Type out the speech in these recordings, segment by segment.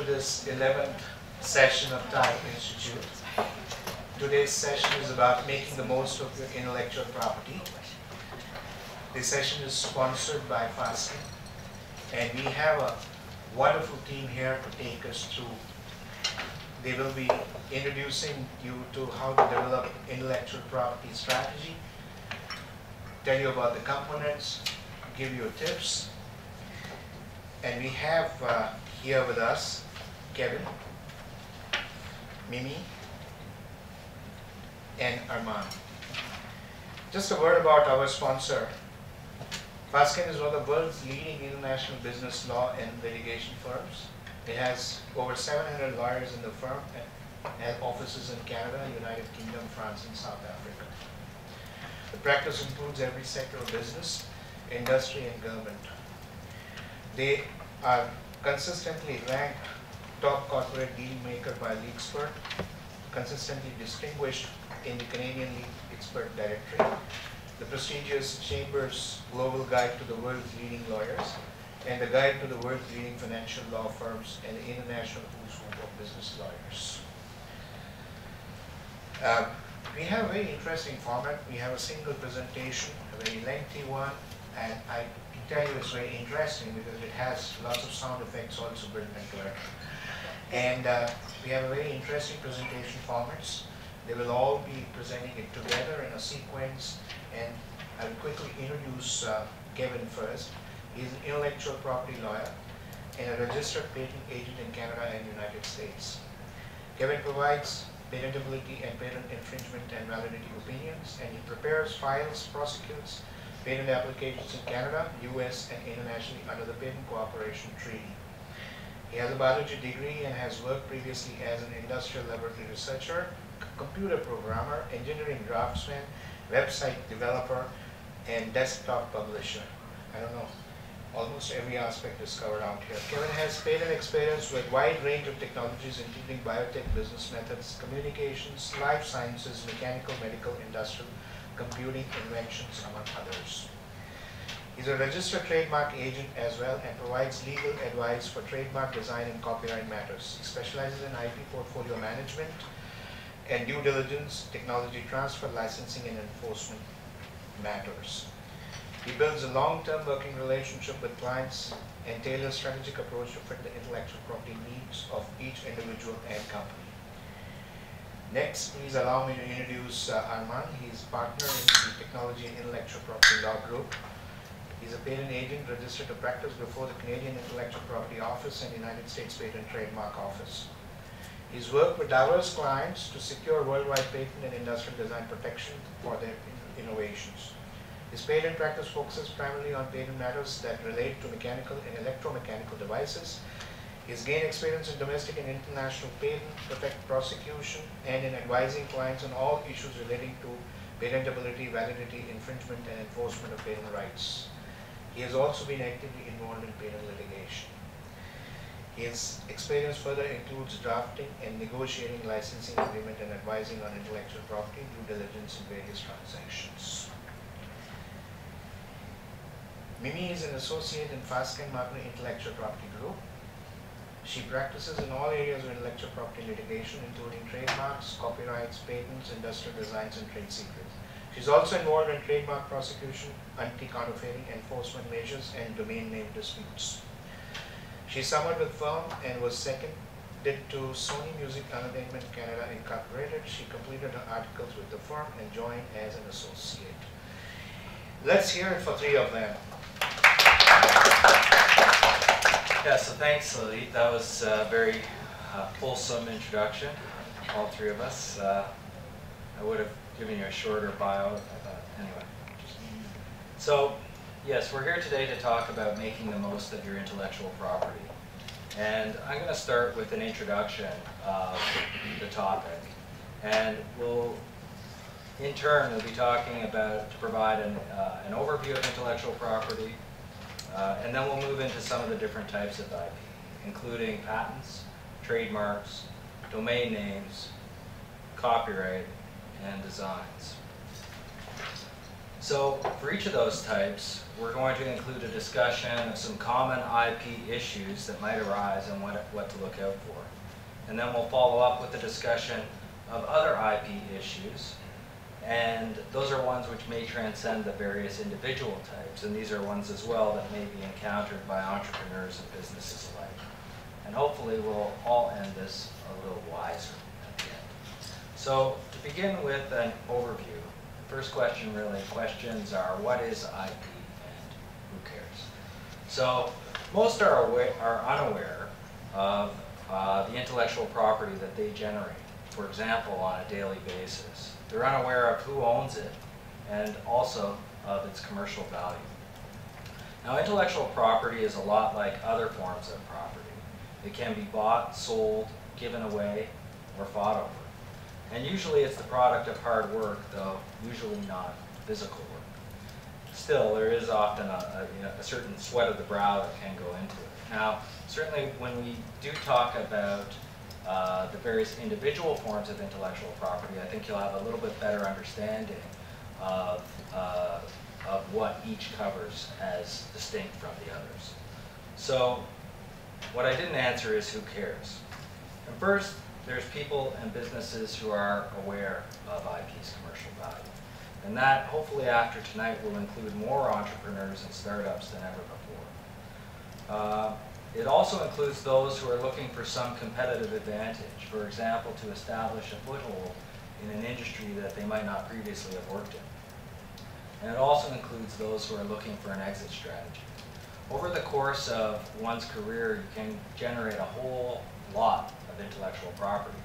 this 11th session of Time Institute. Today's session is about making the most of your intellectual property. This session is sponsored by Fasting, and we have a wonderful team here to take us through. They will be introducing you to how to develop intellectual property strategy, tell you about the components, give you tips. And we have here with us Kevin, Mimi, and Armand. Just a word about our sponsor. Fasken is one of the world's leading international business law and litigation firms. It has over 700 lawyers in the firm and has offices in Canada, United Kingdom, France, and South Africa. The practice includes every sector of business, industry, and government. They are consistently ranked top corporate deal maker by LeadSpurt, consistently distinguished in the Canadian Lead Expert Directory, the prestigious Chambers Global Guide to the World's Leading Lawyers, and the Guide to the World's Leading Financial Law Firms and the International Who's Who of Business Lawyers. We have a very interesting format. We have a single presentation, a very lengthy one, and I can tell you it's very interesting because it has lots of sound effects also built into it. And we have a very interesting presentation formats. They will all be presenting it together in a sequence, and I'll quickly introduce Kevin first. He's an intellectual property lawyer and a registered patent agent in Canada and United States. Kevin provides patentability and patent infringement and validity opinions, and he prepares, files, prosecutes patent applications in Canada, US, and internationally under the Patent Cooperation Treaty. He has a biology degree and has worked previously as an industrial laboratory researcher, computer programmer, engineering draftsman, website developer, and desktop publisher. I don't know, almost every aspect is covered out here. Kevin has patent experience with a wide range of technologies, including biotech, business methods, communications, life sciences, mechanical, medical, industrial, computing, inventions, among others. He's a registered trademark agent as well and provides legal advice for trademark design and copyright matters. He specializes in IP portfolio management and due diligence, technology transfer, licensing, and enforcement matters. He builds a long-term working relationship with clients and tailors strategic approach to fit the intellectual property needs of each individual and company. Next, please allow me to introduce Armand. He's partner in the Technology and Intellectual Property Law Group. He's a patent agent registered to practice before the Canadian Intellectual Property Office and United States Patent Trademark Office. He's worked with diverse clients to secure worldwide patent and industrial design protection for their innovations. His patent practice focuses primarily on patent matters that relate to mechanical and electromechanical devices. He's gained experience in domestic and international patent, prosecution, and in advising clients on all issues relating to patentability, validity, infringement, and enforcement of patent rights. He has also been actively involved in patent litigation. His experience further includes drafting and negotiating licensing agreement and advising on intellectual property, due diligence, in various transactions. Mimi is an associate in Fasken Martin Intellectual Property Group. She practices in all areas of intellectual property litigation, including trademarks, copyrights, patents, industrial designs, and trade secrets. She's also involved in trademark prosecution, anti-counterfeiting, enforcement measures, and domain name disputes. She summered with firm and was seconded to Sony Music Entertainment Canada Incorporated. She completed her articles with the firm and joined as an associate. Let's hear it for three of them. Yeah, so thanks, Lalit. That was a very fulsome introduction, all three of us. I would have given you a shorter bio, but anyway. So, yes, we're here today to talk about making the most of your intellectual property. And I'm going to start with an introduction of the topic. And in turn, we'll be talking about, to provide an overview of intellectual property, and then we'll move into some of the different types of IP, including patents, trademarks, domain names, copyright, and designs. So for each of those types, we're going to include a discussion of some common IP issues that might arise and what to look out for. And then we'll follow up with a discussion of other IP issues. And those are ones which may transcend the various individual types. And these are ones as well that may be encountered by entrepreneurs and businesses alike. And hopefully we'll all end this a little wiser at the end. So to begin with an overview, first question really, questions are what is IP and who cares? So most are unaware of the intellectual property that they generate, for example, on a daily basis. They're unaware of who owns it and also of its commercial value. Now, intellectual property is a lot like other forms of property. It can be bought, sold, given away, or fought over. And usually it's the product of hard work, though usually not physical work. Still, there is often a certain sweat of the brow that can go into it. Now, certainly when we do talk about the various individual forms of intellectual property, I think you'll have a little bit better understanding of what each covers as distinct from the others. So what I didn't answer is who cares. And first, there's people and businesses who are aware of IP's commercial value. And that, hopefully after tonight, will include more entrepreneurs and startups than ever before. It also includes those who are looking for some competitive advantage, for example, to establish a foothold in an industry that they might not previously have worked in. And it also includes those who are looking for an exit strategy. Over the course of one's career, you can generate a whole lot of intellectual property.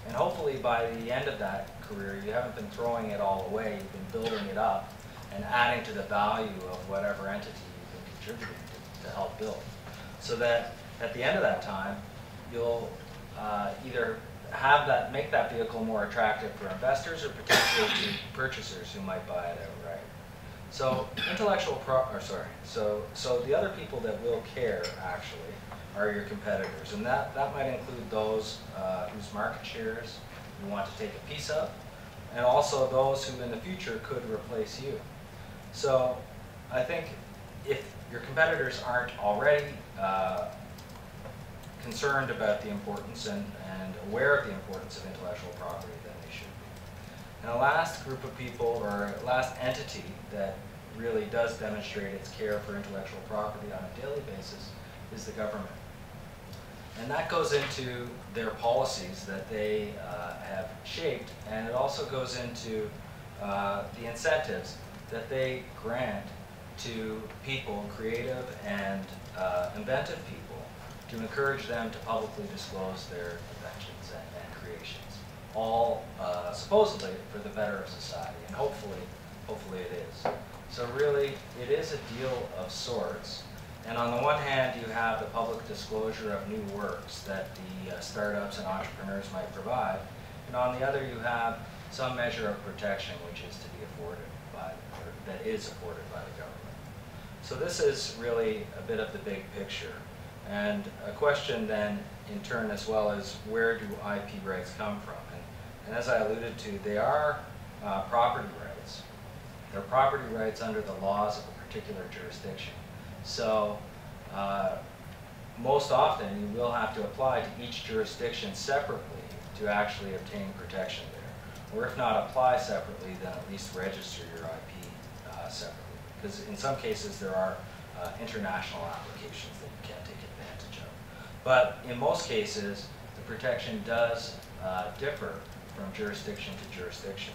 And hopefully by the end of that career, you haven't been throwing it all away, you've been building it up and adding to the value of whatever entity you've been contributing to help build. So that at the end of that time, you'll either make that vehicle more attractive for investors or potentially to purchasers who might buy it outright. So so the other people that will care actually are your competitors, and that might include those whose market shares you want to take a piece of, and also those who in the future could replace you. So I think if your competitors aren't already concerned about the importance and aware of the importance of intellectual property, then they should be. And the last group of people, or last entity that really does demonstrate its care for intellectual property on a daily basis is the government. And that goes into their policies that they have shaped, and it also goes into the incentives that they grant to people, creative and inventive people, to encourage them to publicly disclose their inventions and creations, all supposedly for the better of society, and hopefully it is. So really, it is a deal of sorts. And on the one hand, you have the public disclosure of new works that the startups and entrepreneurs might provide, and on the other, you have some measure of protection which is to be afforded by, or that is afforded by the government. So this is really a bit of the big picture. And a question then, in turn as well, is where do IP rights come from? And as I alluded to, they are property rights. They're property rights under the laws of a particular jurisdiction. So most often you will have to apply to each jurisdiction separately to actually obtain protection there. Or if not apply separately, then at least register your IP separately. Because in some cases there are international applications that you can't take advantage of. But in most cases, the protection does differ from jurisdiction to jurisdiction.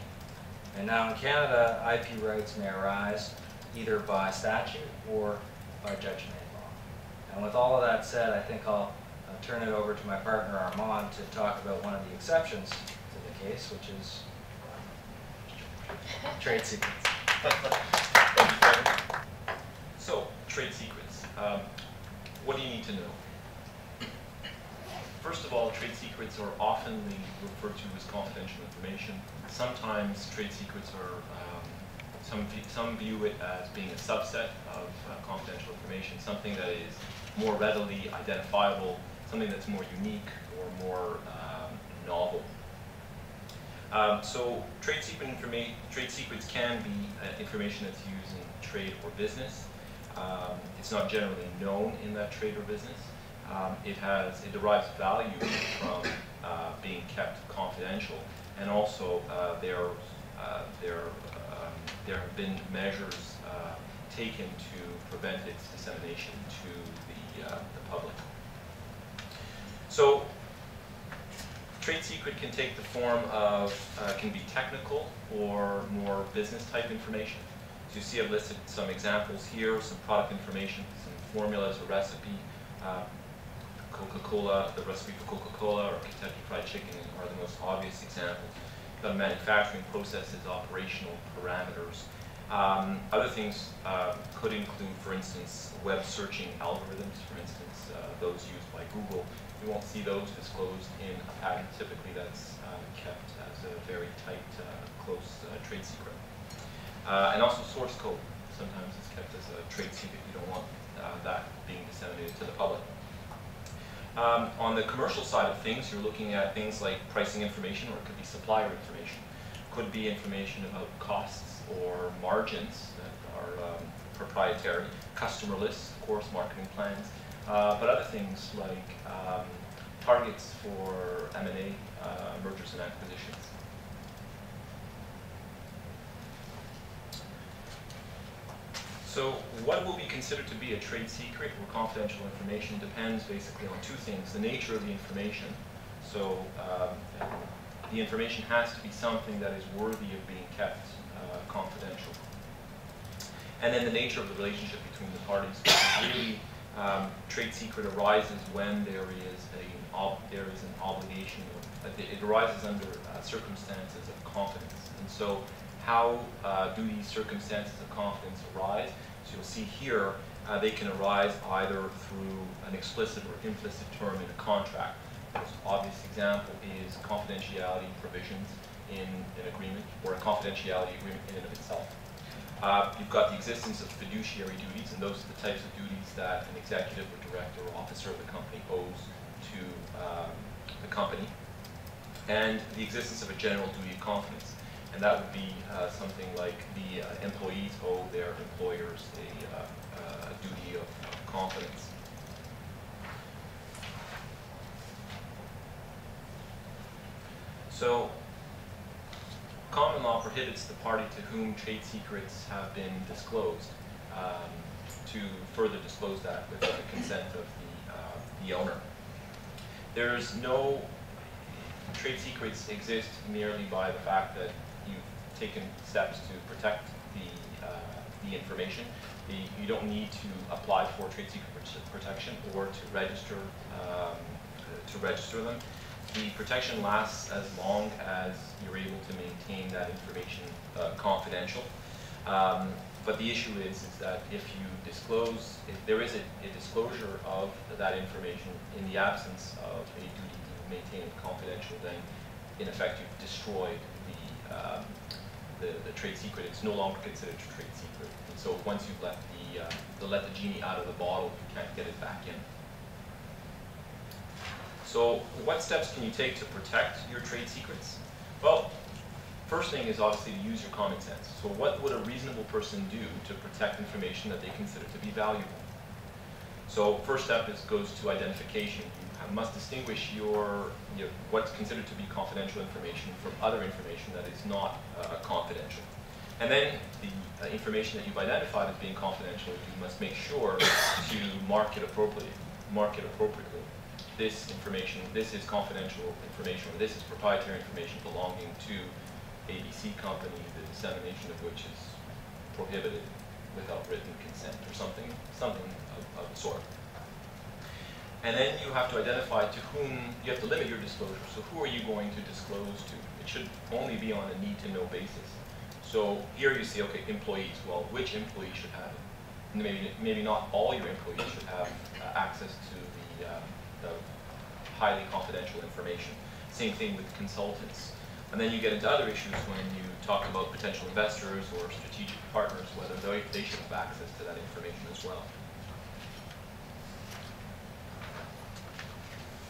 And now in Canada, IP rights may arise either by statute or by judge-made law. And with all of that said, I think I'll turn it over to my partner Armand to talk about one of the exceptions to the case, which is trade secrets. So, trade secrets. What do you need to know? First of all, trade secrets are often referred to as confidential information. Sometimes trade secrets are, some view it as being a subset of confidential information, something that is more readily identifiable, something that's more unique or more novel. So trade secrets can be information that's used in trade or business. It's not generally known in that trade or business. It derives value from being kept confidential, and also there have been measures taken to prevent its dissemination to the public. So trade secret can take the form of, can be technical or more business type information. As you see, I've listed some examples here, some product information, some formulas, a recipe. Coca-Cola, the recipe for Coca-Cola or Kentucky Fried Chicken are the most obvious examples. You've got manufacturing processes, operational parameters. Other things could include, for instance, web searching algorithms, for instance, those used by Google. You won't see those disclosed in a patent. Typically that's kept as a very tight, close trade secret. And also source code. Sometimes it's kept as a trade secret. You don't want that being disseminated to the public. On the commercial side of things, you're looking at things like pricing information, or it could be supplier information. Could be information about costs or margins that are proprietary. Customer lists, of course, marketing plans. But other things like targets for M&A, mergers and acquisitions. So what will be considered to be a trade secret or confidential information depends basically on two things: the nature of the information. So the information has to be something that is worthy of being kept confidential. And then the nature of the relationship between the parties. Really, trade secret arises when there is an obligation, it arises under circumstances of confidence. And so how do these circumstances of confidence arise? So you'll see here, they can arise either through an explicit or implicit term in a contract. The most obvious example is confidentiality provisions in an agreement, or a confidentiality agreement in and of itself. You've got the existence of fiduciary duties, and those are the types of duties that an executive or director or officer of the company owes to the company, and the existence of a general duty of confidence. And that would be something like the employees owe their employers a duty of confidence. So, common law prohibits the party to whom trade secrets have been disclosed to further disclose that without the consent of the owner. There's no trade secrets exist merely by the fact that you've taken steps to protect the information. You don't need to apply for trade secret protection or to register them. The protection lasts as long as you're able to maintain that information confidential. But the issue is that if you disclose, if there is a disclosure of that information in the absence of a duty to maintain it confidential, then in effect you've destroyed the trade secret. It's no longer considered a trade secret. And so once you've let the genie out of the bottle, you can't get it back in. So what steps can you take to protect your trade secrets? Well, first thing is obviously to use your common sense. So what would a reasonable person do to protect information that they consider to be valuable? So first step goes to identification. You must distinguish what's considered to be confidential information from other information that is not confidential. And then the information that you've identified as being confidential, you must make sure to mark it appropriately. This information, this is confidential information, or this is proprietary information belonging to ABC company, the dissemination of which is prohibited without written consent, or something of the sort. And then you have to identify to whom, you have to limit your disclosure. So who are you going to disclose to? It should only be on a need-to-know basis. So here you see, okay, employees. Well, which employee should have it? Maybe not all your employees should have access to the highly confidential information. Same thing with consultants. And then you get into other issues when you talk about potential investors or strategic partners, whether they should have access to that information as well.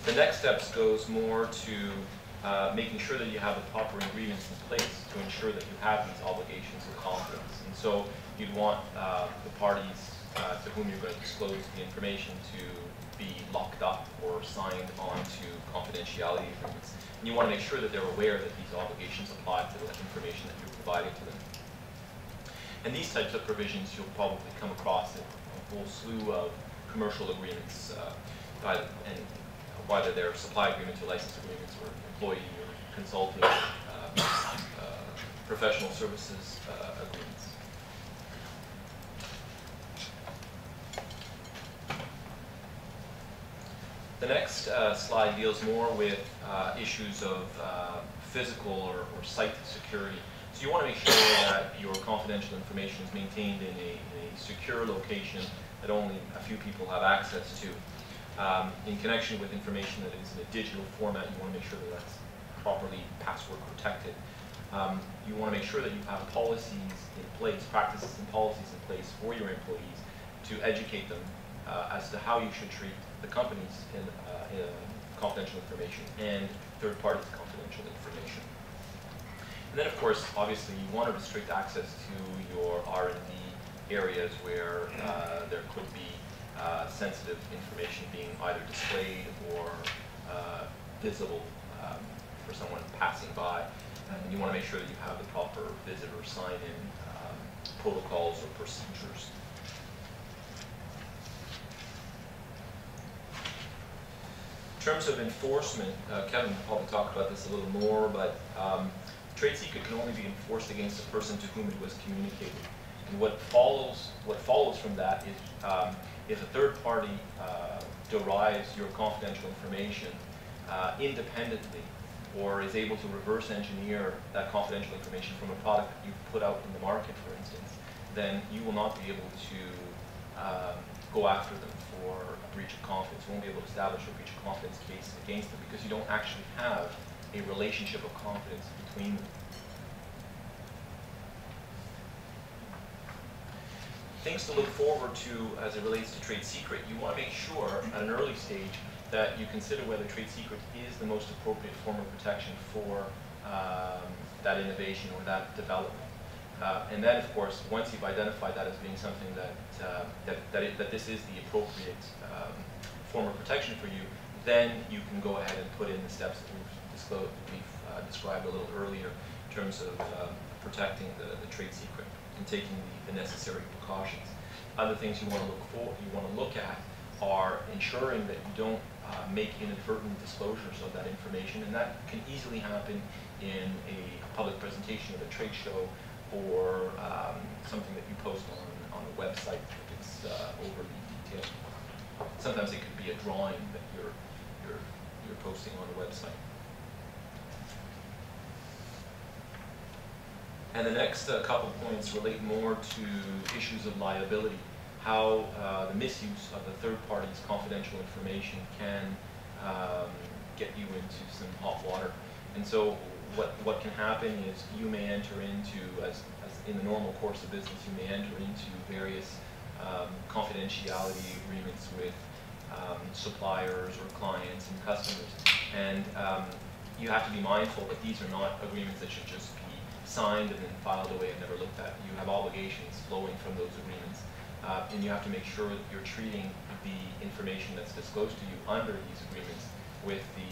The next steps goes more to making sure that you have the proper agreements in place to ensure that you have these obligations of confidence. And so you'd want the parties to whom you're going to disclose the information to be locked up or signed onto confidentiality agreements. And you want to make sure that they're aware that these obligations apply to the information that you're providing to them. And these types of provisions you'll probably come across in a whole slew of commercial agreements, and whether they're supply agreements or license agreements or employee or consulting, professional services agreements. The next slide deals more with issues of physical or site security. So you want to make sure that your confidential information is maintained in a secure location that only a few people have access to. In connection with information that is in a digital format, you want to make sure that that's properly password protected. You want to make sure that you have policies in place, practices and policies in place for your employees to educate them as to how you should treat the company's confidential information and third parties' confidential information. And then, of course, obviously, you want to restrict access to your R&D areas where there could be sensitive information being either displayed or visible for someone passing by. And you want to make sure that you have the proper visitor sign-in protocols or procedures. In terms of enforcement, Kevin will probably talk about this a little more, but trade secret can only be enforced against the person to whom it was communicated. And what follows from that is if a third party derives your confidential information independently or is able to reverse engineer that confidential information from a product that you've put out in the market, for instance, then you will not be able to go after them for a breach of confidence. You won't be able to establish a breach of confidence case against them because you don't actually have a relationship of confidence between them. Things to look forward to as it relates to trade secret. You want to make sure at an early stage that you consider whether trade secret is the most appropriate form of protection for that innovation or that development. And then, of course, once you've identified that as being something that this is the appropriate form of protection for you, then you can go ahead and put in the steps that we've described a little earlier in terms of protecting the trade secret and taking the necessary precautions. Other things you want to look at are ensuring that you don't make inadvertent disclosures of that information, and that can easily happen in a public presentation at a trade show or something that you post on a website if it's overly detailed. Sometimes it could be a drawing that you're posting on a website. And the next couple points relate more to issues of liability, how the misuse of the third party's confidential information can get you into some hot water. And so what can happen is you may enter into, as in the normal course of business, you may enter into various confidentiality agreements with suppliers or clients and customers. And you have to be mindful that these are not agreements that should just be signed and then filed away and never looked at. You have obligations flowing from those agreements. And you have to make sure that you're treating the information that's disclosed to you under these agreements with the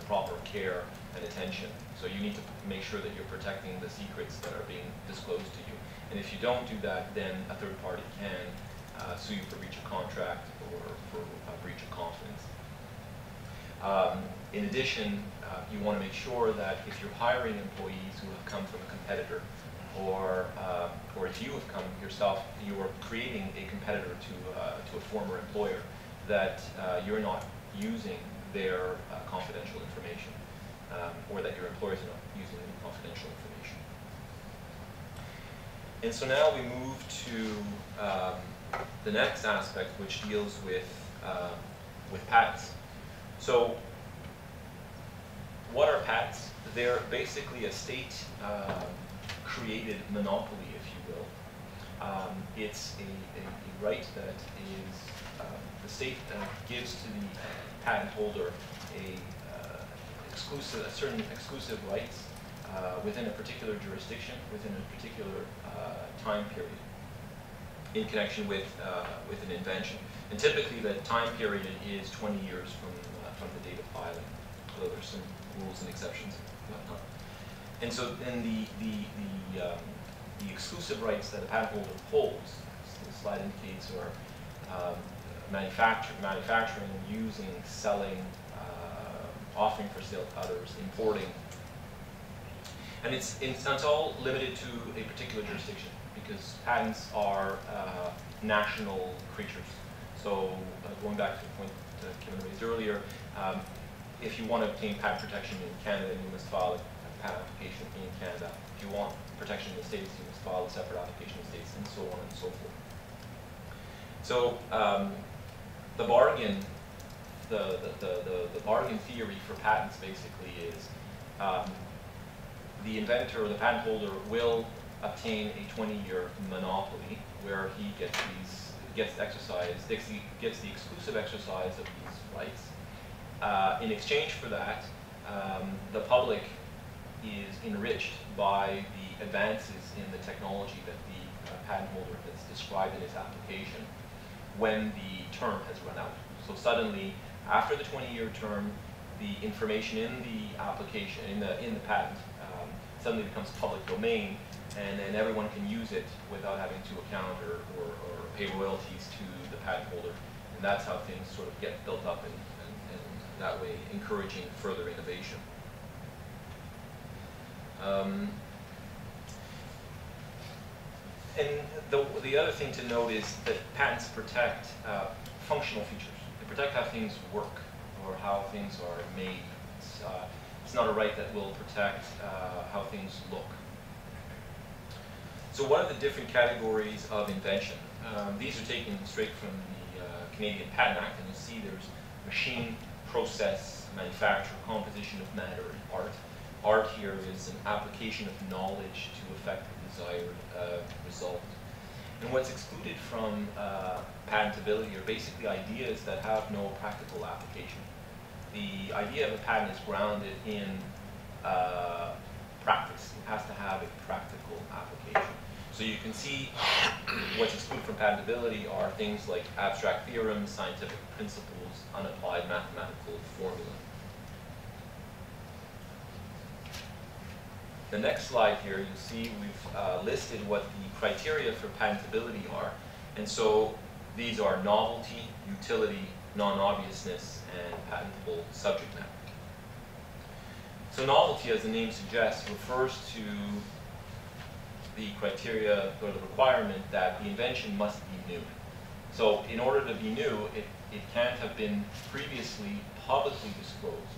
proper care and attention. So you need to make sure that you're protecting the secrets that are being disclosed to you. And if you don't do that, then a third party can sue you for breach of contract or for breach of confidence. In addition, you want to make sure that if you're hiring employees who have come from a competitor, or if you have come yourself, you are creating a competitor to a former employer, that you're not using their confidential information, or that your employers are not using any confidential information. And so now we move to the next aspect, which deals with patents. So what are patents? They're basically a state created monopoly, if you will, It's a right that is, the state gives to the patent holder certain exclusive rights within a particular jurisdiction, within a particular time period, in connection with an invention. And typically the time period is 20 years from the date of filing, although there's some rules and exceptions and whatnot. And so then the exclusive rights that a patent holder holds, as the slide indicates, are manufacturing, using, selling, offering for sale to others, importing. And it's all limited to a particular jurisdiction, because patents are national creatures. So going back to the point that Kevin raised earlier, if you want to obtain patent protection in Canada, you must file a patent application in Canada. If you want protection in the States, you must file a separate application in the States, and so on and so forth. So the bargain, the bargain theory for patents basically is the inventor or the patent holder will obtain a 20-year monopoly where he gets the exclusive exercise of these rights. In exchange for that, the public is enriched by the advances in the technology that the patent holder has described in his application when the term has run out. So suddenly, after the 20-year term, the information in the application, in the patent, suddenly becomes public domain, and then everyone can use it without having to account or pay royalties to the patent holder. And that's how things sort of get built up, and that way encouraging further innovation. And the other thing to note is that patents protect functional features. They protect how things work or how things are made. It's not a right that will protect how things look. So what are the different categories of invention? These are taken straight from the Canadian Patent Act, and you see there's machine, process, manufacture, composition of matter, and art. Art here is an application of knowledge to effect the desired result. And what's excluded from patentability are basically ideas that have no practical application. The idea of a patent is grounded in practice. It has to have a practical application. So you can see what's excluded from patentability are things like abstract theorems, scientific principles, unapplied mathematical formula. The next slide here, you see we've listed what the criteria for patentability are. And so these are novelty, utility, non-obviousness, and patentable subject matter. So novelty, as the name suggests, refers to the criteria or the requirement that the invention must be new. So in order to be new, it can't have been previously publicly disclosed.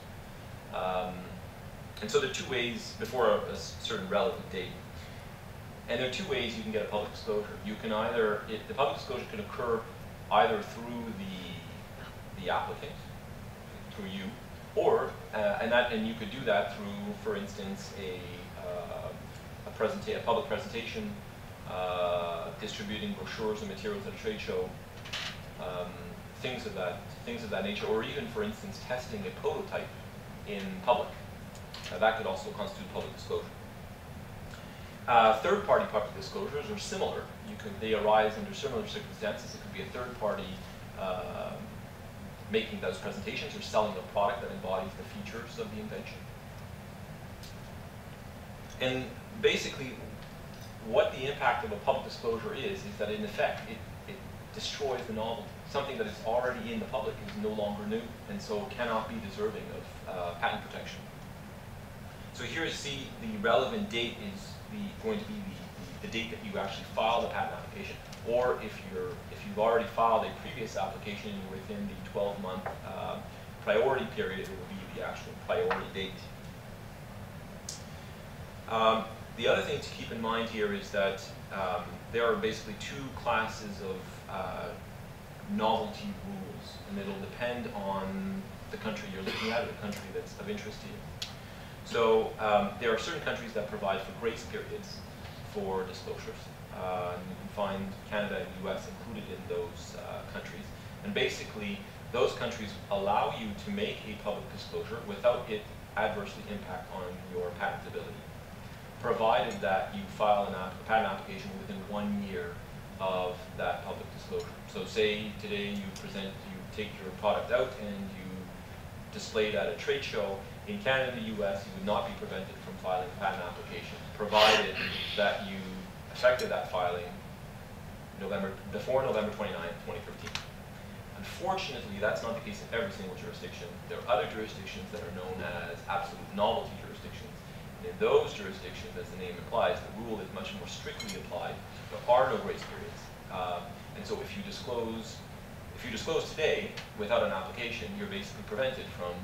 And so there are two ways before a certain relevant date. And there are two ways you can get a public disclosure. You can either, the public disclosure can occur either through the applicant, through you, or, and you could do that through, for instance, a public presentation, distributing brochures and materials at a trade show, things of that nature, or even, for instance, testing a prototype in public. That could also constitute public disclosure. Third-party public disclosures are similar. They arise under similar circumstances. It could be a third party making those presentations or selling a product that embodies the features of the invention. And basically, what the impact of a public disclosure is that in effect, it destroys the novelty. Something that is already in the public is no longer new, and so cannot be deserving of patent protection. So here you see the relevant date is going to be the date that you actually file the patent application, or if you've already filed a previous application and you're within the 12-month priority period, it will be the actual priority date. The other thing to keep in mind here is that there are basically two classes of novelty rules, and it'll depend on the country you're looking at or the country that's of interest to you. So there are certain countries that provide for grace periods for disclosures. You can find Canada and US included in those countries. And basically, those countries allow you to make a public disclosure without it adversely impact on your patentability, provided that you file a patent application within 1 year of that public disclosure. So say today you take your product out and you display it at a trade show. In Canada and the US, you would not be prevented from filing a patent application, provided that you effected that filing before November 29, 2013. Unfortunately, that's not the case in every single jurisdiction. There are other jurisdictions that are known as absolute novelty jurisdictions. And in those jurisdictions, as the name implies, the rule is much more strictly applied. There are no grace periods. And so if you disclose today without an application, you're basically prevented from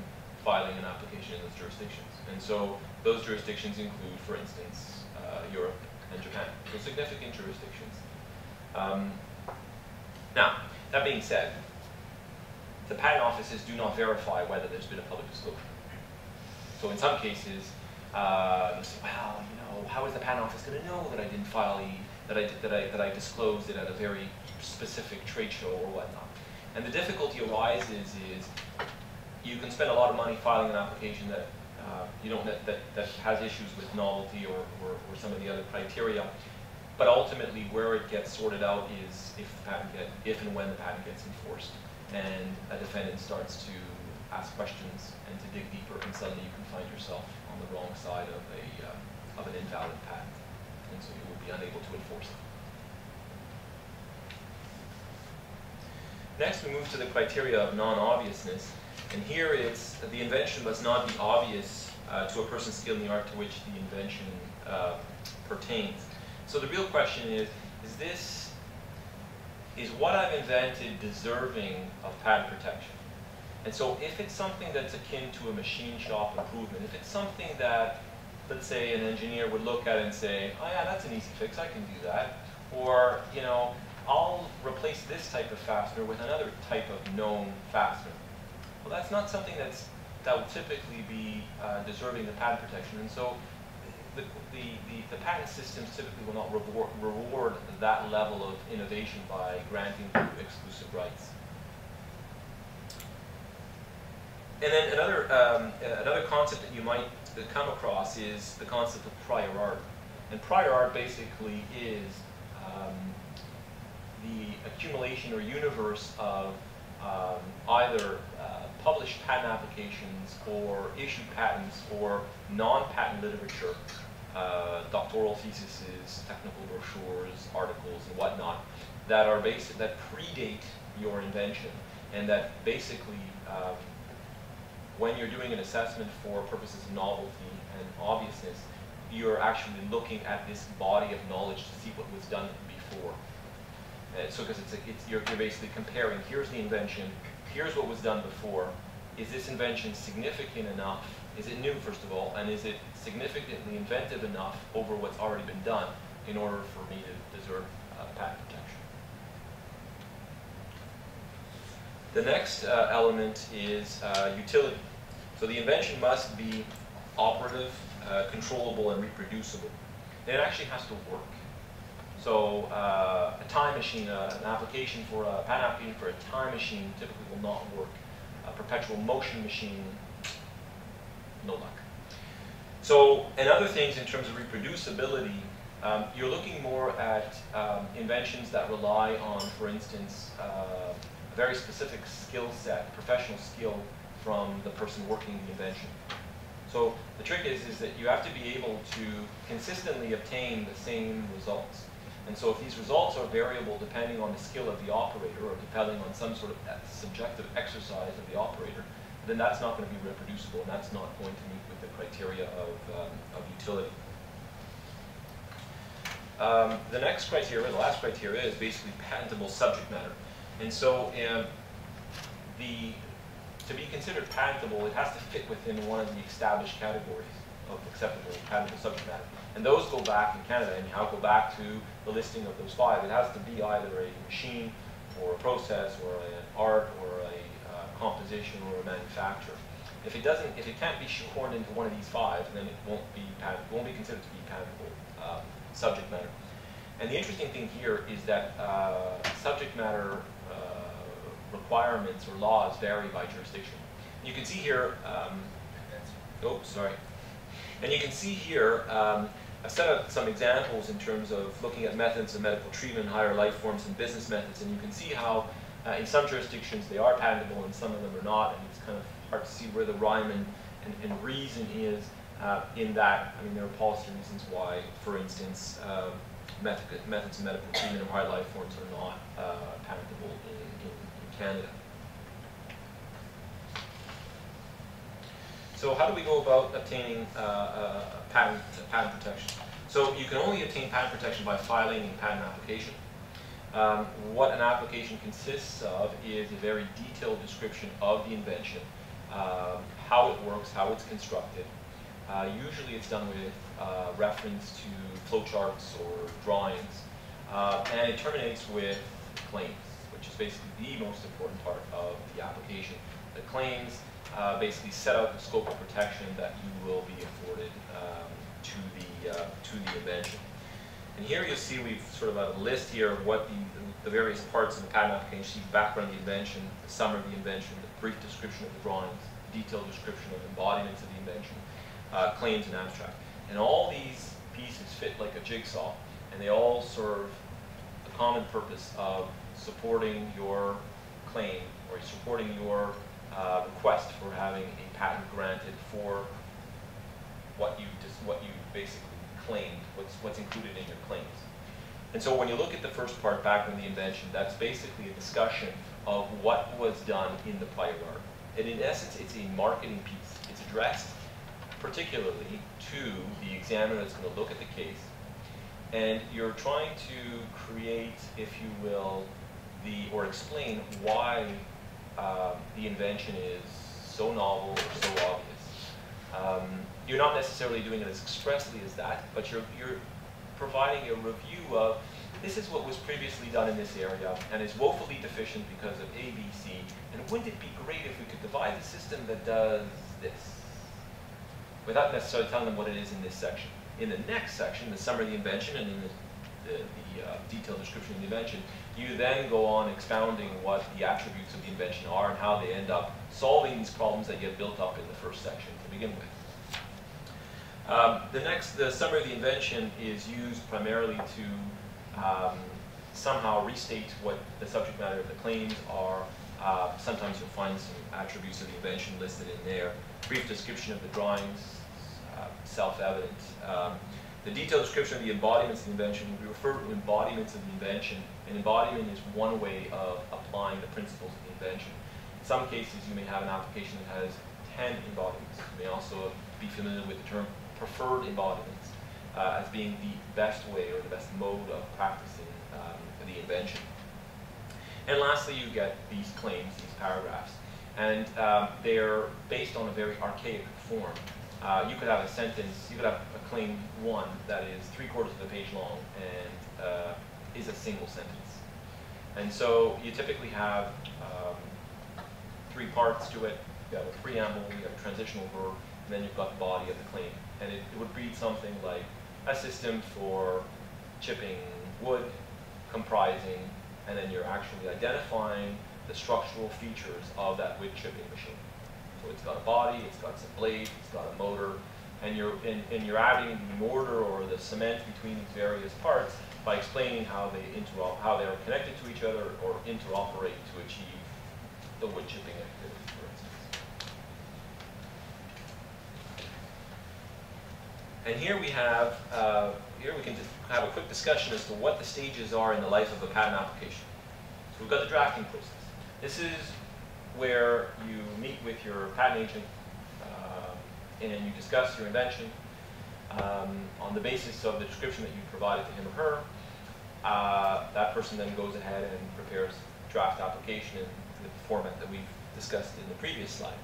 filing an application in those jurisdictions. And so those jurisdictions include, for instance, Europe and Japan. So significant jurisdictions. Now, that being said, the patent offices do not verify whether there's been a public disclosure. So in some cases, you say, well, you know, how is the patent office going to know that I didn't file that I disclosed it at a very specific trade show or whatnot? And the difficulty arises is you can spend a lot of money filing an application that that has issues with novelty or some of the other criteria. But ultimately, where it gets sorted out is if and when the patent gets enforced, and a defendant starts to ask questions and to dig deeper, and suddenly you can find yourself on the wrong side of an invalid patent, and so you will be unable to enforce it. Next, we move to the criteria of non-obviousness, and here it's the invention must not be obvious to a person skilled in the art to which the invention pertains. So the real question is what I've invented deserving of patent protection? And so if it's something that's akin to a machine shop improvement, if it's something that, let's say, an engineer would look at and say, oh yeah, that's an easy fix, I can do that. Or, you know, I'll replace this type of fastener with another type of known fastener. Well, that's not something that would typically be deserving of patent protection. And so the patent systems typically will not reward that level of innovation by granting you exclusive rights. And then another concept that you might come across is the concept of prior art. And prior art basically is the accumulation or universe of either published patent applications or issued patents or non-patent literature, doctoral theses, technical brochures, articles, and whatnot, that predate your invention, and that basically, when you're doing an assessment for purposes of novelty and obviousness, you're actually looking at this body of knowledge to see what was done before. So because you're basically comparing, here's the invention, here's what was done before. Is this invention significant enough? Is it new, first of all? And is it significantly inventive enough over what's already been done in order for me to deserve patent protection? The next element is utility. So the invention must be operative, controllable, and reproducible. And it actually has to work. So a time machine, an application for a patent application for a time machine typically will not work. A perpetual motion machine, no luck. So, and other things in terms of reproducibility, you're looking more at inventions that rely on, for instance, a very specific skill set, professional skill from the person working the invention. So the trick is that you have to be able to consistently obtain the same results. And so if these results are variable depending on the skill of the operator or depending on some sort of subjective exercise of the operator, then that's not going to be reproducible, and that's not going to meet with the criteria of utility. The next criteria, the last criteria, is basically patentable subject matter. And so to be considered patentable, it has to fit within one of the established categories of acceptable patentable subject matter. And those go back in Canada, and I'll go back to the listing of those 5. It has to be either a machine or a process or an art or a composition or a manufacturer. If it can't be shoehorned into one of these 5, then it won't be considered to be patentable subject matter. And the interesting thing here is that subject matter requirements or laws vary by jurisdiction. You can see here, and you can see here, I've set up some examples in terms of looking at methods of medical treatment, higher life forms, and business methods, and you can see how in some jurisdictions they are patentable and some of them are not, and it's kind of hard to see where the rhyme and reason is in that. I mean, there are policy reasons why, for instance, methods of medical treatment of higher life forms are not patentable in Canada. So how do we go about obtaining patent protection? So you can only obtain patent protection by filing a patent application. What an application consists of is a very detailed description of the invention, how it works, how it's constructed. Usually it's done with reference to flowcharts or drawings, and it terminates with claims, which is basically the most important part of the application. The claims basically set out the scope of protection that you will be afforded to the invention. And here you'll see we've sort of a list here of what the various parts of the patent application: background of the invention, the summary of the invention, the brief description of the drawings, detailed description of embodiments of the invention, claims and abstract. And all these pieces fit like a jigsaw, and they all serve the common purpose of supporting your claim or supporting your request for having a patent granted for what you basically claimed, what's included in your claims. And so when you look at the first part, background of the invention, that's basically a discussion of what was done in the prior art. And in essence, it's a marketing piece. It's addressed particularly to the examiner that's going to look at the case. And you're trying to create, if you will, or explain why the invention is so novel or so obvious. You're not necessarily doing it as expressly as that, but you're providing a review of, this is what was previously done in this area and is woefully deficient because of A, B, C, and wouldn't it be great if we could devise a system that does this? Without necessarily telling them what it is in this section. In the next section, the summary of the invention and in the detailed description of the invention, you then go on expounding what the attributes of the invention are and how they end up solving these problems that you have built up in the first section to begin with. The summary of the invention is used primarily to somehow restate what the subject matter of the claims are. Sometimes you'll find some attributes of the invention listed in there. Brief description of the drawings, self-evident. The detailed description of the embodiments of the invention, we refer to embodiments of the invention. An embodiment is one way of applying the principles of the invention. In some cases, you may have an application that has 10 embodiments. You may also be familiar with the term preferred embodiments as being the best way or the best mode of practicing the invention. And lastly, you get these claims, these paragraphs. And they're based on a very archaic form. You could have a sentence, you could have a claim 1 that is 3/4 of the page long and is a single sentence. And so you typically have 3 parts to it. You have a preamble, you have a transitional verb, and then you've got the body of the claim. And it would read something like a system for chipping wood comprising, and then you're actually identifying the structural features of that wood chipping machine. So it's got a body, it's got some blades, it's got a motor, and you're adding the mortar or the cement between these various parts by explaining how they are connected to each other or interoperate to achieve the wood chipping activity, for instance. And here we have we can just have a quick discussion as to what the stages are in the life of a patent application. So we've got the drafting process. This is where you meet with your patent agent and you discuss your invention on the basis of the description that you provided to him or her. That person then goes ahead and prepares draft application in the format that we've discussed in the previous slide.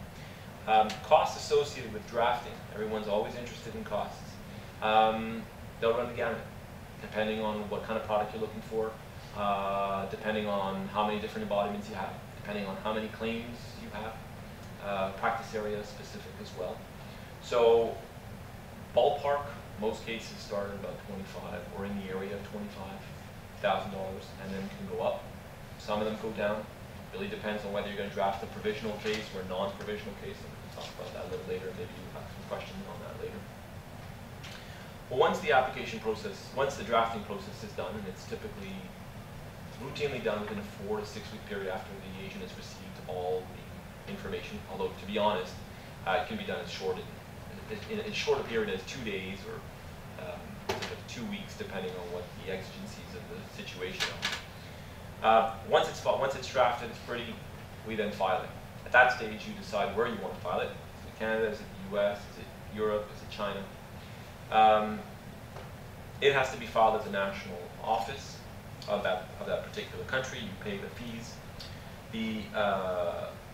Costs associated with drafting. Everyone's always interested in costs. They'll run the gamut, depending on what kind of product you're looking for, depending on how many different embodiments you have, depending on how many claims you have. practice area specific as well. So ballpark, most cases start at about 25 or in the area of $25,000 and then can go up. Some of them go down. Really depends on whether you're going to draft a provisional case or a non-provisional case. And we can talk about that a little later. Maybe you have some questions on that later. Well, once the application process, once the drafting process is done, and it's typically routinely done within a 4 to 6 week period after the agent has received all the information, although to be honest, it can be done as short a period as 2 days or 2 weeks, depending on what the exigencies of the situation are. Once it's drafted, it's pretty, we then file it. At that stage, you decide where you want to file it. Is it Canada? Is it the US? Is it Europe? Is it China? It has to be filed at the national office of that particular country. You pay the fees. The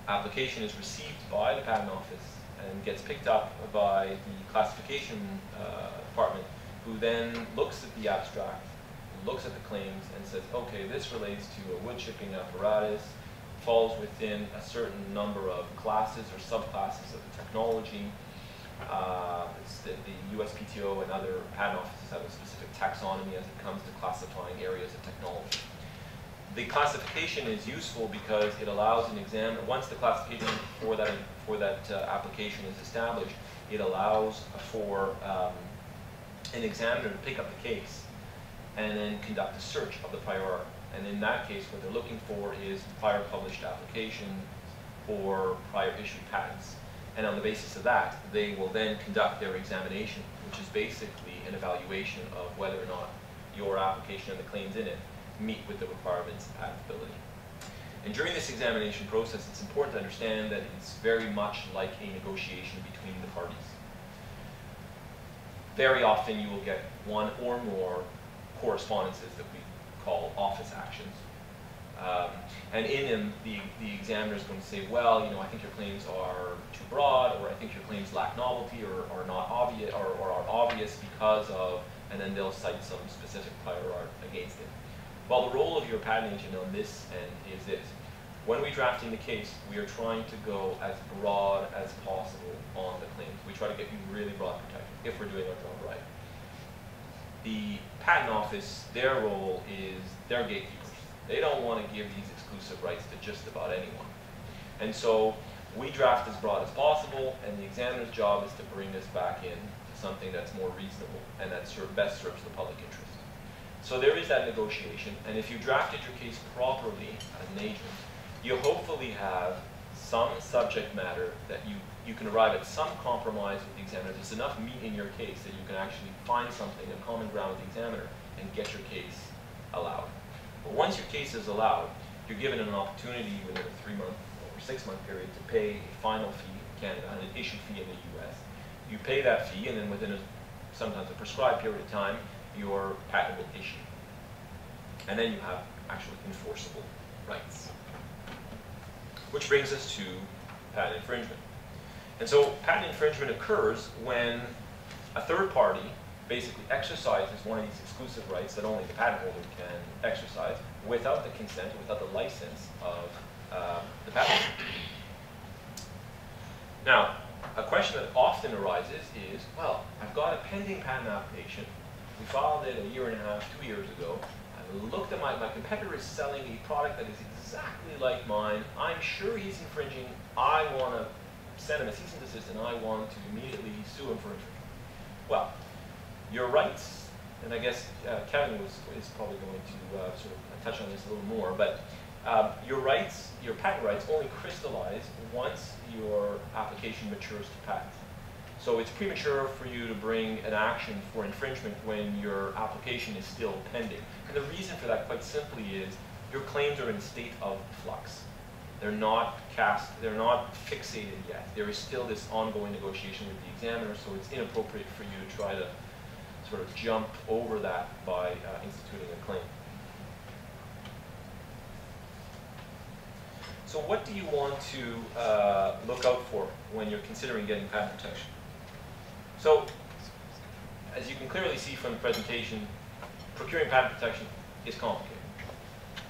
application is received by the patent office and gets picked up by the classification department, who then looks at the abstract, looks at the claims, and says, okay, this relates to a wood chipping apparatus, falls within a certain number of classes or subclasses of the technology. The USPTO and other patent offices have a specific taxonomy as it comes to classifying areas of technology. The classification is useful because it allows an examiner, once the classification for that application is established, it allows for an examiner to pick up the case and then conduct a search of the prior art. And in that case, what they're looking for is prior published applications or prior issued patents. And on the basis of that, they will then conduct their examination, which is basically an evaluation of whether or not your application and the claims in it meet with the requirements of patentability. And during this examination process, it's important to understand that it's very much like a negotiation between the parties. Very often you will get one or more correspondences that we call office actions. And in them, the examiner is going to say, well, you know, I think your claims are too broad, or I think your claims lack novelty, or are not obvious, or are obvious because of, and then they'll cite some specific prior art against it. Well, the role of your patent agent on this end is this. When we're drafting the case, we are trying to go as broad as possible on the claims. We try to get you really broad protection if we're doing our job right. The patent office, their role is they're gatekeepers. They don't want to give these exclusive rights to just about anyone. And so we draft as broad as possible, and the examiner's job is to bring this back in to something that's more reasonable and that best serves the public interest. So there is that negotiation, and if you drafted your case properly as an agent, you hopefully have some subject matter that you can arrive at some compromise with the examiner. There's enough meat in your case that you can actually find something, a common ground with the examiner, and get your case allowed. But once your case is allowed, you're given an opportunity within a 3-month or 6-month period to pay a final fee in Canada and an issue fee in the US. You pay that fee, and then within sometimes a prescribed period of time, your patent will issue. And then you have actually enforceable rights. Which brings us to patent infringement. And so patent infringement occurs when a third party basically exercises one of these exclusive rights that only the patent holder can exercise without the consent or without the license of the patent holder. Now, a question that often arises is, well, I've got a pending patent application. We filed it 1.5 years, 2 years ago. I looked at my competitor is selling a product that is exactly like mine. I'm sure he's infringing. I want to send him a cease and desist, and I want to immediately sue him for infringement. Well, your rights, and I guess Kevin is probably going to sort of touch on this a little more, but your rights, your patent rights, only crystallize once your application matures to patent. So it's premature for you to bring an action for infringement when your application is still pending. And the reason for that, quite simply, is your claims are in a state of flux. They're not they're not fixated yet. There is still this ongoing negotiation with the examiner, so it's inappropriate for you to try to sort of jump over that by instituting a claim. So what do you want to look out for when you're considering getting patent protection? So, as you can clearly see from the presentation, procuring patent protection is complicated.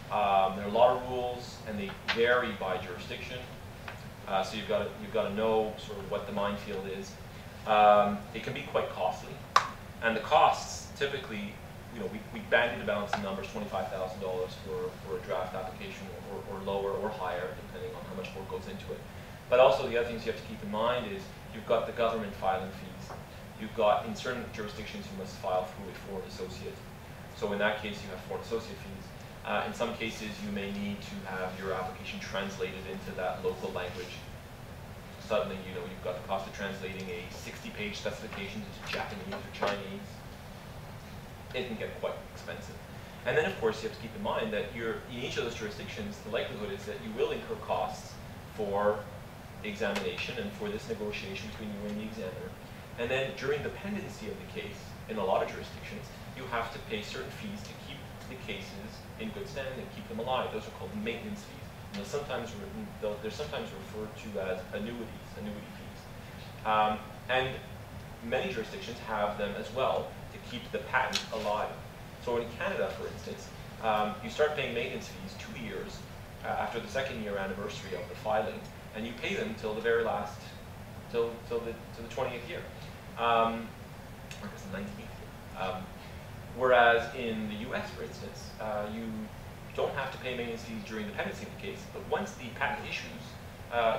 There are a lot of rules, and they vary by jurisdiction. So you've got to know sort of what the minefield is. It can be quite costly, and the costs typically, you know, we bandied about some numbers, $25,000 for a draft application, or lower or higher, depending on how much work goes into it. But also the other things you have to keep in mind is you've got the government filing fees. You've got, in certain jurisdictions, you must file through a foreign associate. So in that case, you have foreign associate fees. In some cases, you may need to have your application translated into that local language. Suddenly, you know, you've got the cost of translating a 60-page specification into Japanese or Chinese. It can get quite expensive. And then, of course, you have to keep in mind that in each of those jurisdictions, the likelihood is that you will incur costs for examination and for this negotiation between you and the examiner. And then during the pendency of the case, in a lot of jurisdictions, you have to pay certain fees to keep the cases in good standing, keep them alive. Those are called maintenance fees. And they're sometimes referred to as annuity fees. And many jurisdictions have them as well to keep the patent alive. So in Canada, for instance, you start paying maintenance fees 2 years after the second year anniversary of the filing, and you pay them till the very last, till the 20th year, or I guess the 19th year. Whereas in the US, for instance, you don't have to pay maintenance fees during the pendency of the case, but once the patent issues,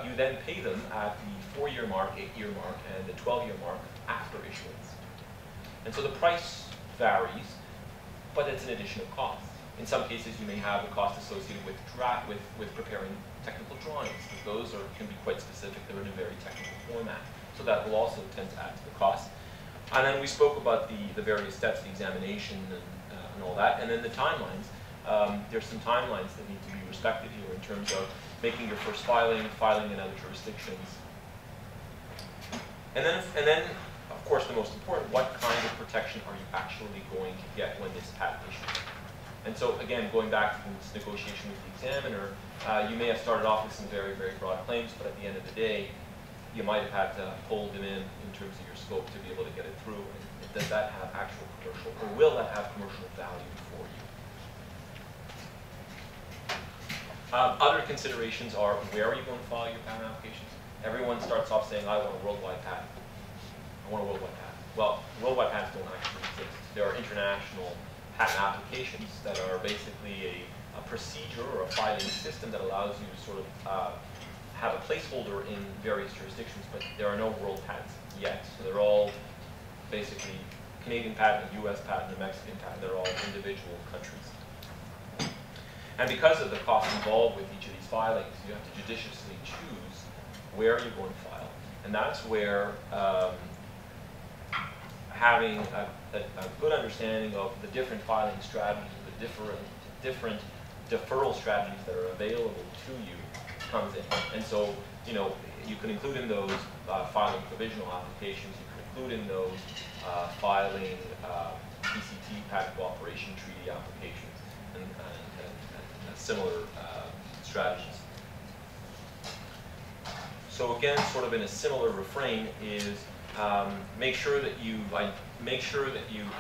you then pay them at the 4-year mark, 8-year mark, and the 12-year mark after issuance. And so the price varies, but it's an additional cost. In some cases, you may have a cost associated with with preparing technical drawings. Those can be quite specific. They're in a very technical format. So that will also tend to add to the cost. And then we spoke about the various steps, the examination and all that. And then the timelines. There's some timelines that need to be respected here in terms of making your first filing in other jurisdictions. And then, of course, the most important, what kind of protection are you actually going to get when this patent issues? And so, again, going back to this negotiation with the examiner, you may have started off with some very, very broad claims, but at the end of the day, you might have had to hold them in terms of your scope to be able to get it through. And does that have actual commercial, or will that have commercial value for you? Other considerations are, where are you going to file your patent applications? Everyone starts off saying, I want a worldwide patent. I want a worldwide patent. Well, worldwide patents don't actually exist. There are international patent applications that are basically a procedure or a filing system that allows you to sort of have a placeholder in various jurisdictions, but there are no world patents yet. So they're all basically Canadian patent, US patent, and Mexican patent. They're all individual countries. And because of the cost involved with each of these filings, you have to judiciously choose where you're going to file. And that's where having a good understanding of the different filing strategies, the different deferral strategies that are available to you comes in. And so, you know, you can include in those filing provisional applications, you can include in those filing PCT, patent cooperation treaty applications, and similar strategies. So again, sort of in a similar refrain is make sure that you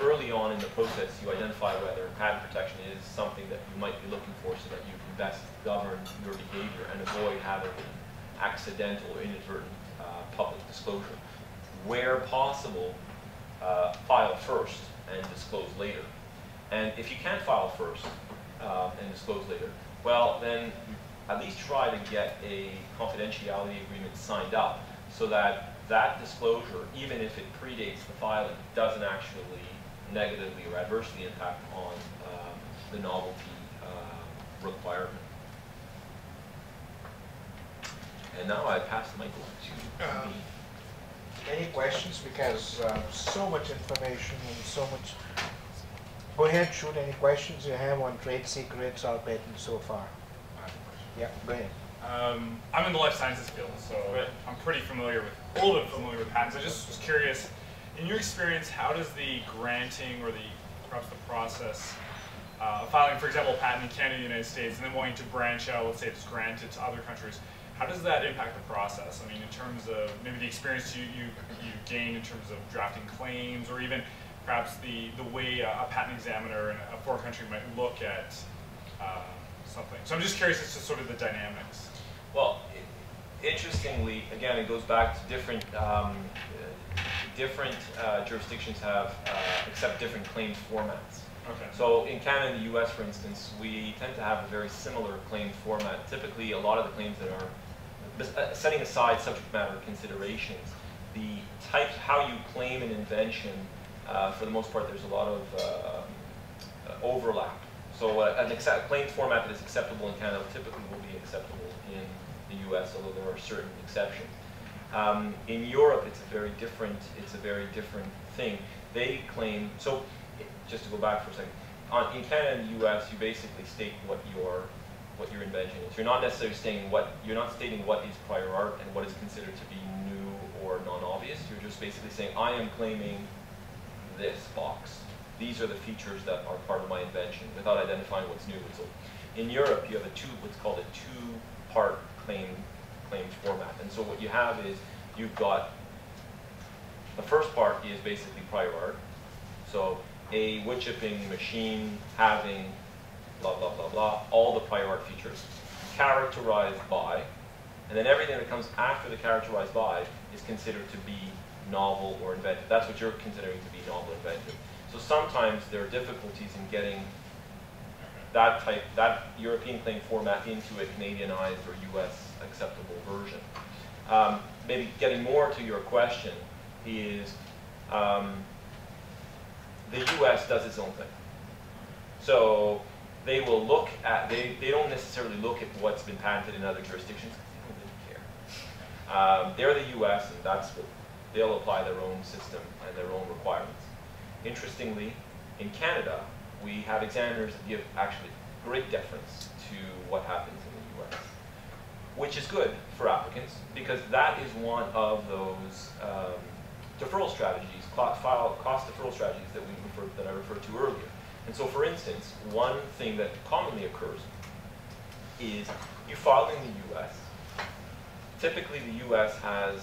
early on in the process you identify whether patent protection is something that you might be looking for, so that you can best govern your behavior and avoid having accidental or inadvertent public disclosure. Where possible, file first and disclose later. And if you can't file first and disclose later, well then at least try to get a confidentiality agreement signed up so that that disclosure, even if it predates the filing, doesn't actually negatively or adversely impact on the novelty requirement. And now I pass the mic over to me. Any questions? Because so much information and so much. Go ahead, shoot any questions you have on trade secrets or patents so far. Yeah, go ahead. I'm in the life sciences field, so I'm pretty familiar with, a little bit familiar with patents. I just was curious, in your experience, how does the granting or perhaps the process of filing, for example, a patent in Canada, United States, and then wanting to branch out, let's say it's granted to other countries, how does that impact the process? I mean, in terms of maybe the experience you gain in terms of drafting claims, or even perhaps the way a patent examiner in a foreign country might look at something. So I'm just curious as to sort of the dynamics. Well, interestingly, again, it goes back to different jurisdictions have accept different claims formats. Okay. So in Canada and the US, for instance, we tend to have a very similar claim format. Typically, a lot of the claims that are, setting aside subject matter considerations, the types, how you claim an invention, for the most part, there's a lot of overlap. So a claim format that is acceptable in Canada typically will be acceptable in the US, although there are certain exceptions. In Europe, it's a very different thing. They claim, so just to go back for a second, in Canada and the US, you basically state what your invention is. You're not necessarily stating what is prior art and what is considered to be new or non-obvious. You're just basically saying, I am claiming this box. These are the features that are part of my invention, without identifying what's new. So in Europe, you have what's called a two-part claims format. And so what you have is, you've got, the first part is basically prior art. So a wood chipping machine having blah, blah, blah, blah, all the prior art features, characterized by, and then everything that comes after the characterized by is considered to be novel or inventive. That's what you're considering to be novel or inventive. So sometimes there are difficulties in getting that European claim format into a Canadianized or US acceptable version. Maybe getting more to your question is, the US does its own thing. So they will look at, they don't necessarily look at what's been patented in other jurisdictions because they don't really care. They're the US, and that's what, they'll apply their own system and their own requirements. Interestingly, in Canada, we have examiners that give actually great deference to what happens in the US, which is good for applicants because that is one of those deferral strategies, cost deferral strategies that I referred to earlier. And so, for instance, one thing that commonly occurs is you file in the US. Typically, the US has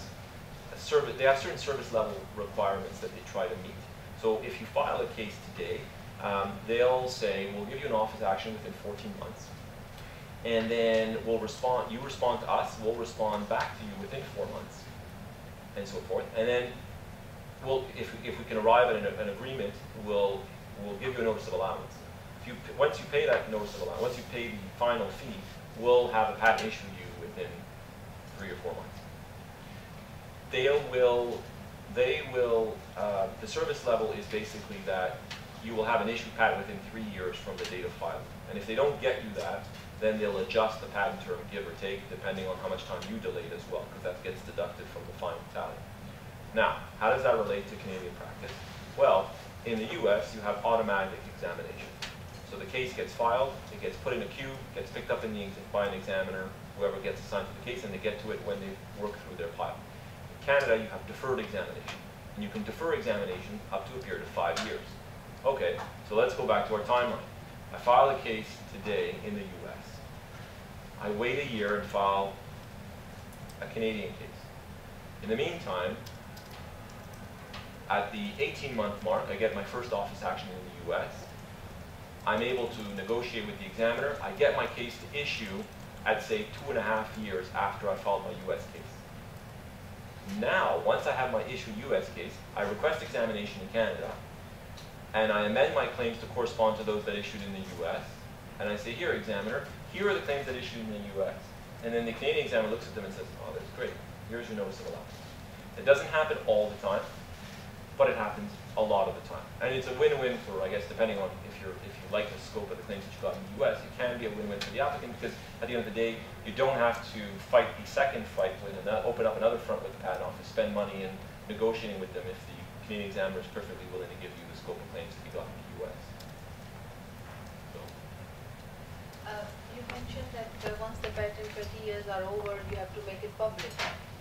they have certain service level requirements that they try to meet. So if you file a case today, they'll say, we'll give you an office action within 14 months. And then we'll respond, you respond to us, we'll respond back to you within 4 months, and so forth. And then if we can arrive at an agreement, we'll give you a notice of allowance. Once you pay that notice of allowance, once you pay the final fee, we'll have a patent issue you within 3 or 4 months. The service level is basically that you will have an issued patent within 3 years from the date of filing. And if they don't get you that, then they'll adjust the patent term, give or take, depending on how much time you delayed as well, because that gets deducted from the final tally. Now, how does that relate to Canadian practice? Well, in the US, you have automatic examination. So the case gets filed, it gets put in a queue, gets picked up by an examiner, whoever gets assigned to the case, and they get to it when they work through their pile. In Canada, you have deferred examination. And you can defer examination up to a period of 5 years. Okay, so let's go back to our timeline. I file a case today in the US. I wait a year and file a Canadian case. In the meantime, at the 18-month mark, I get my first office action in the US. I'm able to negotiate with the examiner. I get my case to issue at, say, 2.5 years after I filed my US case. Now, once I have my issued US case, I request examination in Canada, and I amend my claims to correspond to those that issued in the US. And I say, here, examiner, here are the claims that issued in the US. And then the Canadian examiner looks at them and says, oh, that's great. Here's your notice of allowance. It doesn't happen all the time, but it happens a lot of the time. And it's a win-win for, I guess, depending on if you like the scope of the claims that you got in the US, it can be a win-win for the applicant because at the end of the day, you don't have to fight the second fight with open up another front with the patent office, spend money in negotiating with them if the Canadian examiner is perfectly willing to give you the scope of claims that you got in the US. So. You mentioned that once the patent 20 years are over, you have to make it public.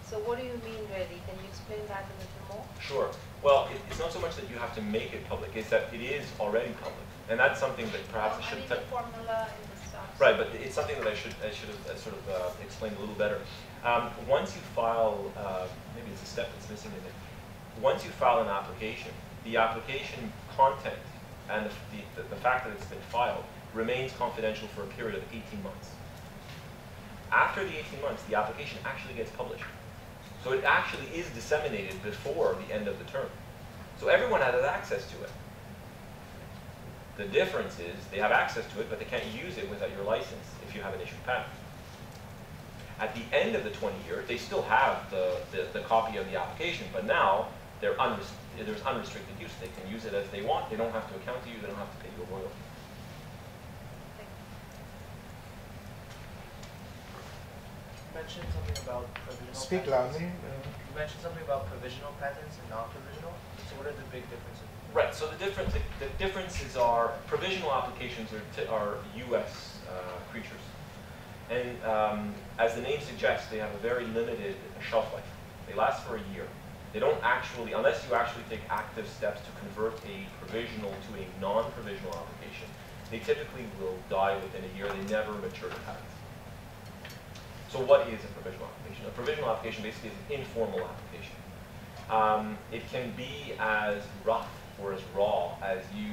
So what do you mean really? Can you explain that a little more? Sure. Well, it's not so much that you have to make it public, it's that it is already public. And that's something that perhaps I should have the formula in the start. Right, but it's something that I should have sort of explained a little better. Once you file, maybe it's a step that's missing in it. Once you file an application, the application content and the fact that it's been filed remains confidential for a period of 18 months. after the 18 months, the application actually gets published. So it actually is disseminated before the end of the term. So everyone has access to it. The difference is they have access to it, but they can't use it without your license if you have an issued patent. At the end of the 20 years, they still have the copy of the application, but now there's unrestricted use. They can use it as they want. They don't have to account to you. They don't have to pay you a royalty. You mentioned something about provisional Speak patents. loudly. You mentioned something about provisional patents and non-provisional. So what are the big differences? Right. So the differences are provisional applications are U.S. Creatures, and as the name suggests, they have a very limited shelf life. They last for a year. They don't actually, unless you actually take active steps to convert a provisional to a non-provisional application, they typically will die within a year. They never mature to patents. So what is a provisional application? A provisional application basically is an informal application. It can be as rough or as raw as you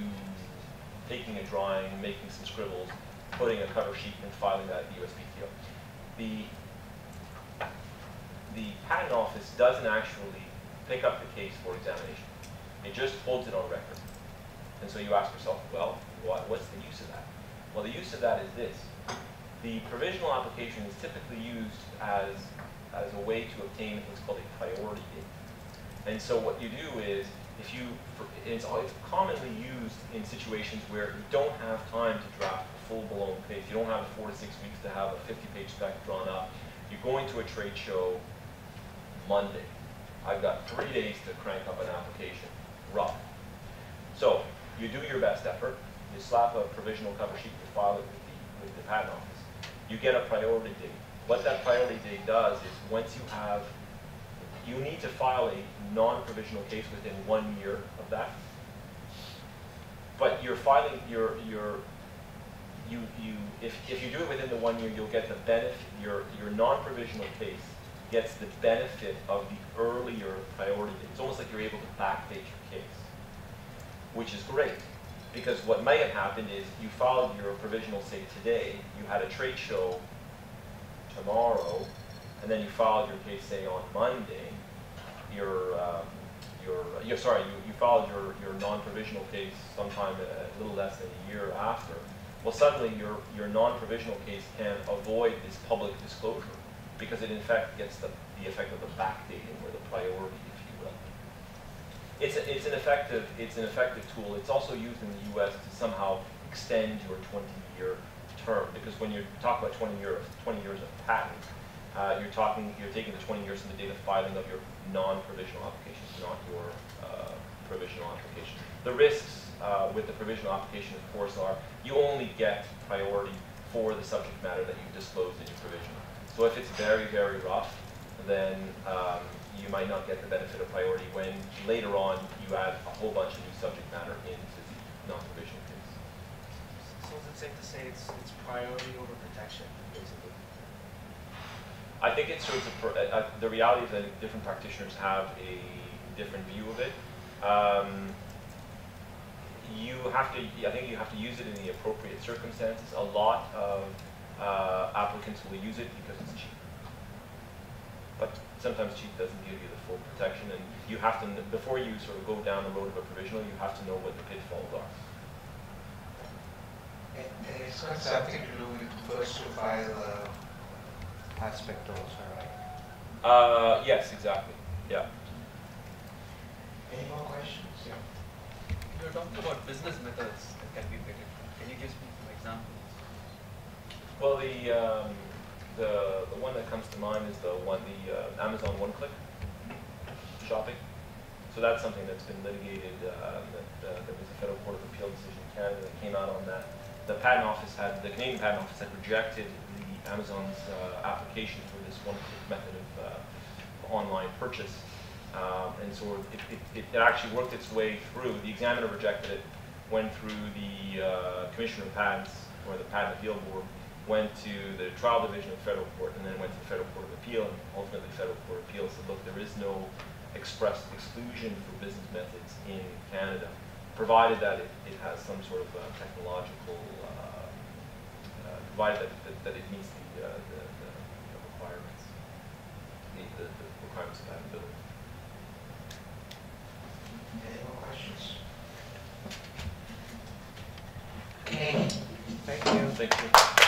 taking a drawing, making some scribbles, putting a cover sheet and filing that at the USPTO. The patent office doesn't actually pick up the case for examination. It just holds it on record. And so you ask yourself, well, what's the use of that? Well, the use of that is this. The provisional application is typically used as a way to obtain what's called a priority date. And so what you do is, it's commonly used in situations where you don't have time to draft a full-blown case. You don't have 4 to 6 weeks to have a 50-page spec drawn up. You're going to a trade show Monday. I've got 3 days to crank up an application, rough. So you do your best effort. You slap a provisional cover sheet, you file it with the patent office. You get a priority date. What that priority date does is once you need to file a non-provisional case within 1 year of that. But you're filing if you do it within the 1 year, you'll get the benefit. Your non-provisional case gets the benefit of the earlier priority date. It's almost like you're able to backdate your case, which is great. Because what might have happened is you filed your provisional, say today, you had a trade show tomorrow, and then you filed your case, say on Monday. You filed your non-provisional case sometime a little less than a year after. Well, suddenly your non-provisional case can avoid this public disclosure because it in fact gets the effect of the backdating or the priority, if you will. It's an effective tool. It's also used in the U.S. to somehow extend your 20-year term, because when you talk about 20 years of patent, you're taking the 20 years from the date of filing of your non-provisional application, not your provisional application. The risks with the provisional application, of course, are you only get priority for the subject matter that you've disclosed in your provisional. So if it's very, very rough, then you might not get the benefit of priority when later on you add a whole bunch of new subject matter into the non-provisional case. So is it safe to say it's priority over protection, basically? I think it serves the reality is that different practitioners have a different view of it. I think you have to use it in the appropriate circumstances. A lot of applicants will use it because it's cheap. But sometimes cheap doesn't give you the full protection, and you have to, before you sort of go down the road of a provisional, you have to know what the pitfalls are. And it's got something to do with first to file aspect also, right? Yes, exactly. Yeah. Any more questions? Yeah. You were talking about business methods that can be fitted. Can you give me some examples? Well, the one that comes to mind is the Amazon one-click shopping. So that's something that's been litigated. There was a federal court of appeal decision in Canada that came out on that. The Canadian Patent Office had rejected Amazon's application for this one-click method of online purchase. And so it actually worked its way through. The examiner rejected it, went through the Commissioner of Patents, or the Patent Appeal Board, went to the trial division of federal court, and then went to the Federal Court of Appeal, and ultimately the Federal Court of Appeal said, look, there is no express exclusion for business methods in Canada, provided that it has some sort of technological, provided that it meets the requirements, meet the requirements of patentability. Any more questions? Okay, thank you. Thank you.